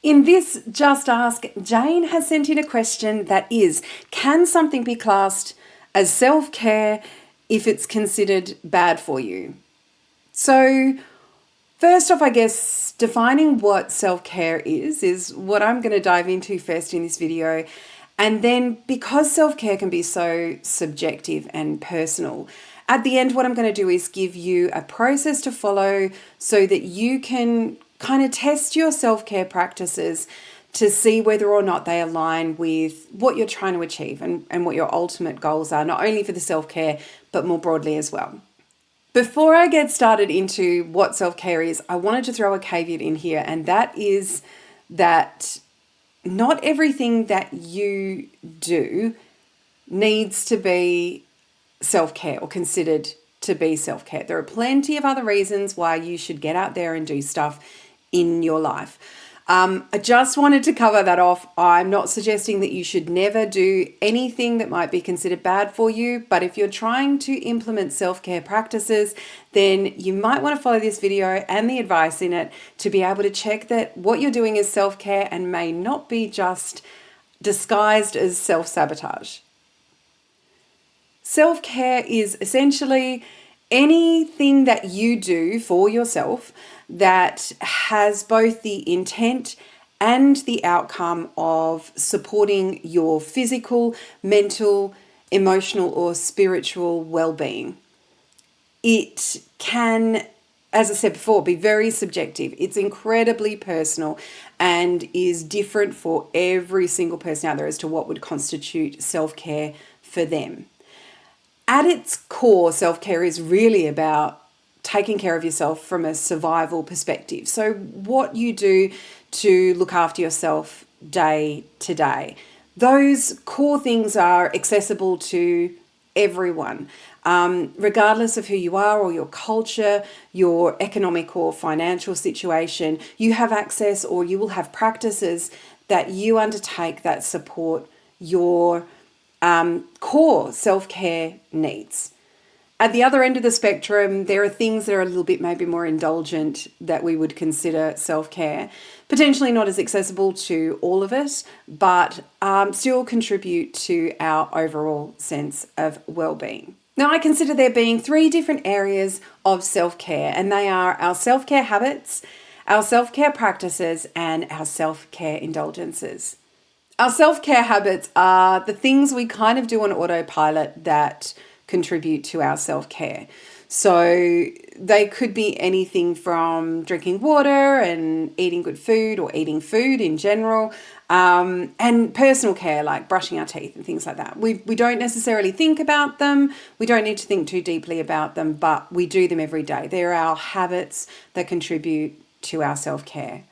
In this Just Ask, Jane has sent in a question that is, can something be classed as self-care if it's considered bad for you? So first off, I guess defining what self-care is what I'm going to dive into first in this video. And then because self-care can be so subjective and personal, at the end, what I'm going to do is give you a process to follow so that you can kind of test your self-care practices to see whether or not they align with what you're trying to achieve and what your ultimate goals are, not only for the self-care, but more broadly as well. Before I get started into what self-care is, I wanted to throw a caveat in here, and that is that not everything that you do needs to be self-care or considered to be self-care. There are plenty of other reasons why you should get out there and do stuff in your life. I just wanted to cover that off. I'm not suggesting that you should never do anything that might be considered bad for you, but if you're trying to implement self-care practices, then you might want to follow this video and the advice in it to be able to check that what you're doing is self-care and may not be just disguised as self-sabotage. Self-care is essentially anything that you do for yourself that has both the intent and the outcome of supporting your physical, mental, emotional, or spiritual well-being. It can, as I said before, be very subjective. It's incredibly personal and is different for every single person out there as to what would constitute self-care for them. At its core, self-care is really about taking care of yourself from a survival perspective. So what you do to look after yourself day to day. Those core things are accessible to everyone, regardless of who you are or your culture, your economic or financial situation. You have access, or you will have practices that you undertake that support your core self-care needs. At the other end of the spectrum, there are things that are a little bit maybe more indulgent that we would consider self-care, potentially not as accessible to all of us, but still contribute to our overall sense of well-being. Now, I consider there being three different areas of self-care, and they are our self-care habits, our self-care practices, and our self-care indulgences. Our self-care habits are the things we kind of do on autopilot that contribute to our self-care. So they could be anything from drinking water and eating good food, or eating food in general, and personal care like brushing our teeth and things like that. We don't necessarily think about them. We don't need to think too deeply about them, but we do them every day. They're our habits that contribute to our self-care.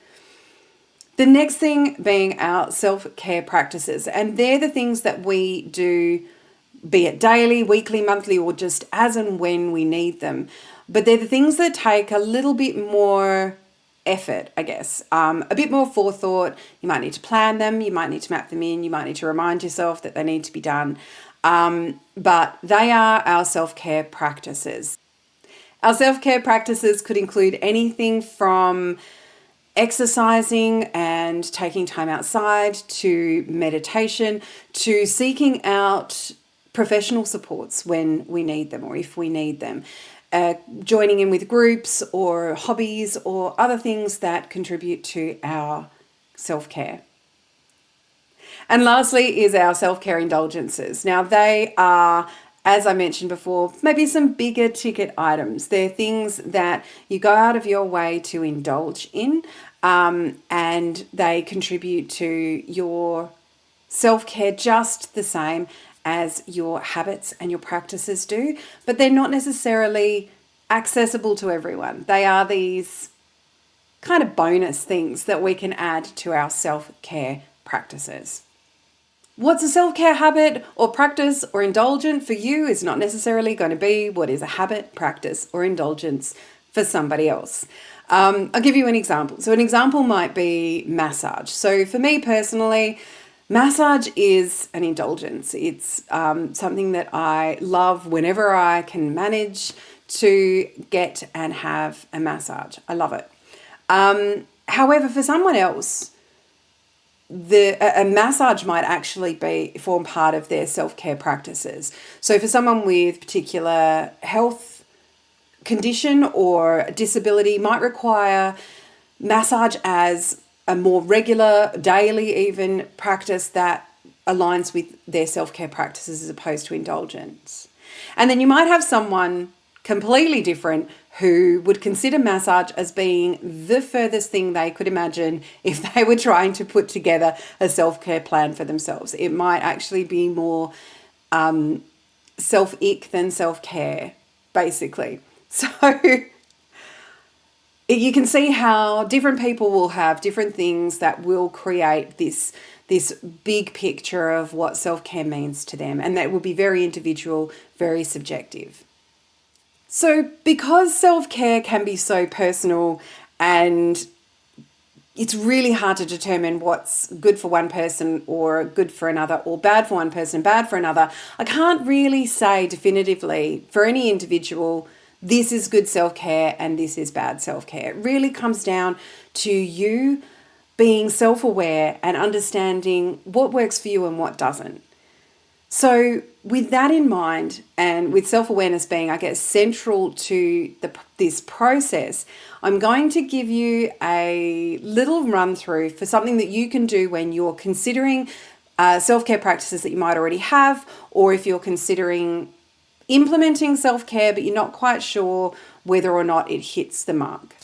The next thing being our self-care practices, and they're the things that we do, be it daily, weekly, monthly, or just as and when we need them. But they're the things that take a little bit more effort, I guess, a bit more forethought. You might need to plan them, you might need to map them in, you might need to remind yourself that they need to be done. But they are our self-care practices. Our self-care practices could include anything from exercising and taking time outside, to meditation, to seeking out professional supports when we need them or if we need them, joining in with groups or hobbies or other things that contribute to our self-care. And lastly is our self-care indulgences. Now they are, as I mentioned before, maybe some bigger ticket items. They're things that you go out of your way to indulge in, and they contribute to your self-care just the same as your habits and your practices do, but they're not necessarily accessible to everyone. They are these kind of bonus things that we can add to our self-care practices. What's a self-care habit or practice or indulgent for you is not necessarily going to be what is a habit, practice, or indulgence for somebody else. I'll give you an example. So an example might be massage. So for me personally, massage is an indulgence. It's something that I love whenever I can manage to get and have a massage. I love it. However, for someone else, a massage might actually form part of their self-care practices. So for someone with particular health condition or disability, might require massage as a more regular, daily even practice that aligns with their self-care practices as opposed to indulgence. And then you might have someone completely different who would consider massage as being the furthest thing they could imagine if they were trying to put together a self-care plan for themselves. It might actually be more self-ick than self-care, basically. So you can see how different people will have different things that will create this big picture of what self-care means to them, and that will be very individual, very subjective. So because self-care can be so personal and it's really hard to determine what's good for one person or good for another, or bad for one person, bad for another, I can't really say definitively for any individual, this is good self-care and this is bad self-care. It really comes down to you being self-aware and understanding what works for you and what doesn't. So with that in mind, and with self-awareness being, I guess, central to this process, I'm going to give you a little run through for something that you can do when you're considering self-care practices that you might already have, or if you're considering implementing self-care but you're not quite sure whether or not it hits the mark.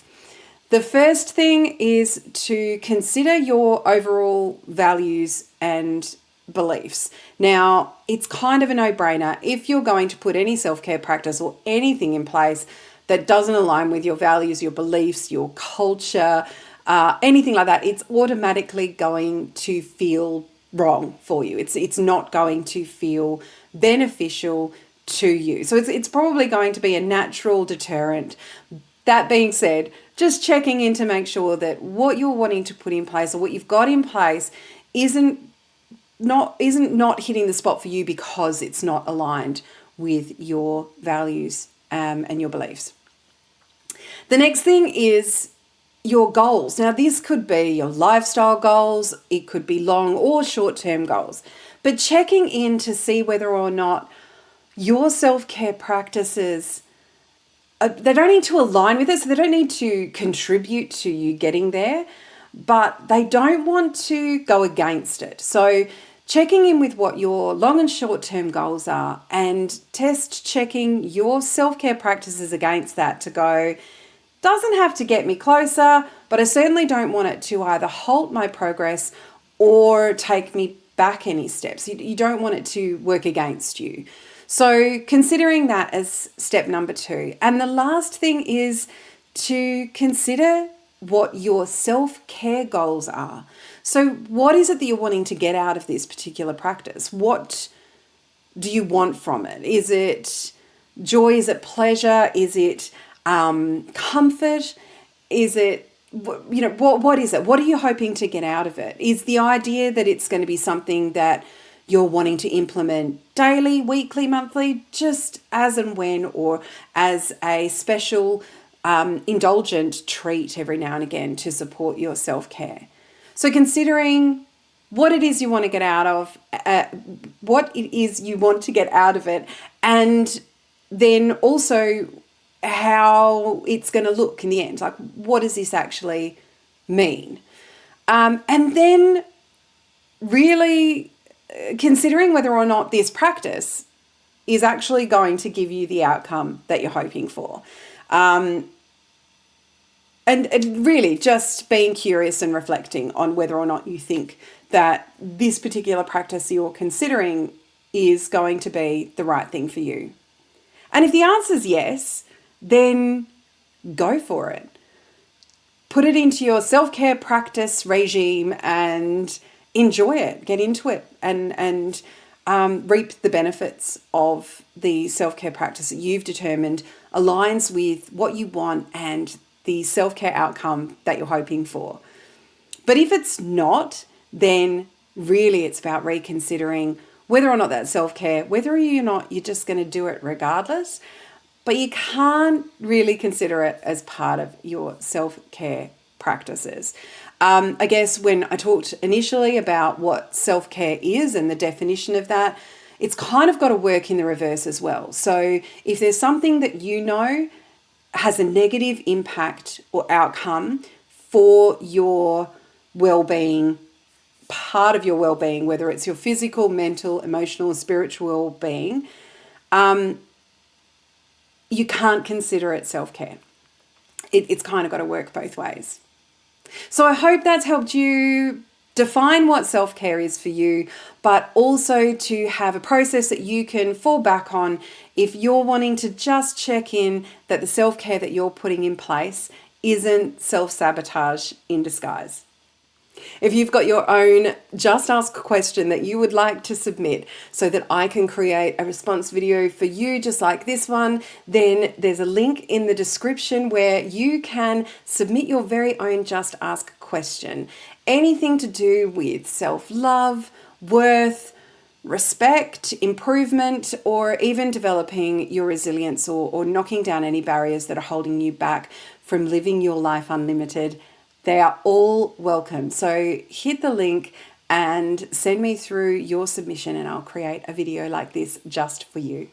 The first thing is to consider your overall values and beliefs. Now, it's kind of a no-brainer. If you're going to put any self-care practice or anything in place that doesn't align with your values, your beliefs, your culture, anything like that, it's automatically going to feel wrong for you. It's not going to feel beneficial to you. So it's probably going to be a natural deterrent. That being said, just checking in to make sure that what you're wanting to put in place or what you've got in place isn't not hitting the spot for you because it's not aligned with your values and your beliefs. The next thing is your goals. Now, this could be your lifestyle goals. It could be long or short-term goals. But checking in to see whether or not your self-care practices, they don't need to align with it, so they don't need to contribute to you getting there, but they don't want to go against it. So checking in with what your long and short-term goals are and test checking your self-care practices against that to go, doesn't have to get me closer, but I certainly don't want it to either halt my progress or take me back any steps. You don't want it to work against you. So considering that as step number 2. And the last thing is to consider what your self-care goals are. So what is it that you're wanting to get out of this particular practice? What do you want from it? Is it joy? Is it pleasure? Is it comfort? Is it, what is it? What are you hoping to get out of it? Is the idea that it's going to be something that you're wanting to implement daily, weekly, monthly, just as and when, or as a special indulgent treat every now and again to support your self-care? So considering what it is you want to get out of, what it is you want to get out of it, and then also how it's going to look in the end. Like, what does this actually mean? And then really considering whether or not this practice is actually going to give you the outcome that you're hoping for. And really just being curious and reflecting on whether or not you think that this particular practice you're considering is going to be the right thing for you. And if the answer is yes, then go for it. Put it into your self-care practice regime and enjoy it, get into it, and reap the benefits of the self-care practice that you've determined aligns with what you want and the self-care outcome that you're hoping for. But if it's not, then really it's about reconsidering whether or not that's self-care, whether or not you're just going to do it regardless. But you can't really consider it as part of your self-care practices. I guess when I talked initially about what self-care is and the definition of that, it's kind of got to work in the reverse as well. So if there's something that you know has a negative impact or outcome for your well-being, part of your well-being, whether it's your physical, mental, emotional, or spiritual well-being, you can't consider it self-care. It's kind of got to work both ways. So I hope that's helped you define what self-care is for you, but also to have a process that you can fall back on if you're wanting to just check in that the self-care that you're putting in place isn't self-sabotage in disguise. If you've got your own Just Ask question that you would like to submit so that I can create a response video for you just like this one, then there's a link in the description where you can submit your very own Just Ask question. Anything to do with self-love, worth, respect, improvement, or even developing your resilience or knocking down any barriers that are holding you back from living your life unlimited. They are all welcome. So hit the link and send me through your submission and I'll create a video like this just for you.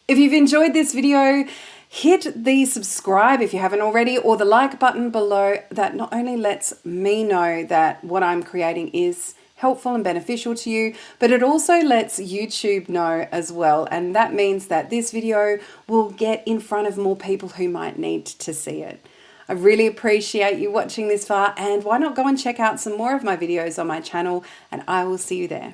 If you've enjoyed this video, hit the subscribe if you haven't already, or the like button below. That not only lets me know that what I'm creating is helpful and beneficial to you, but it also lets YouTube know as well. And that means that this video will get in front of more people who might need to see it. I really appreciate you watching this far, and why not go and check out some more of my videos on my channel, and I will see you there.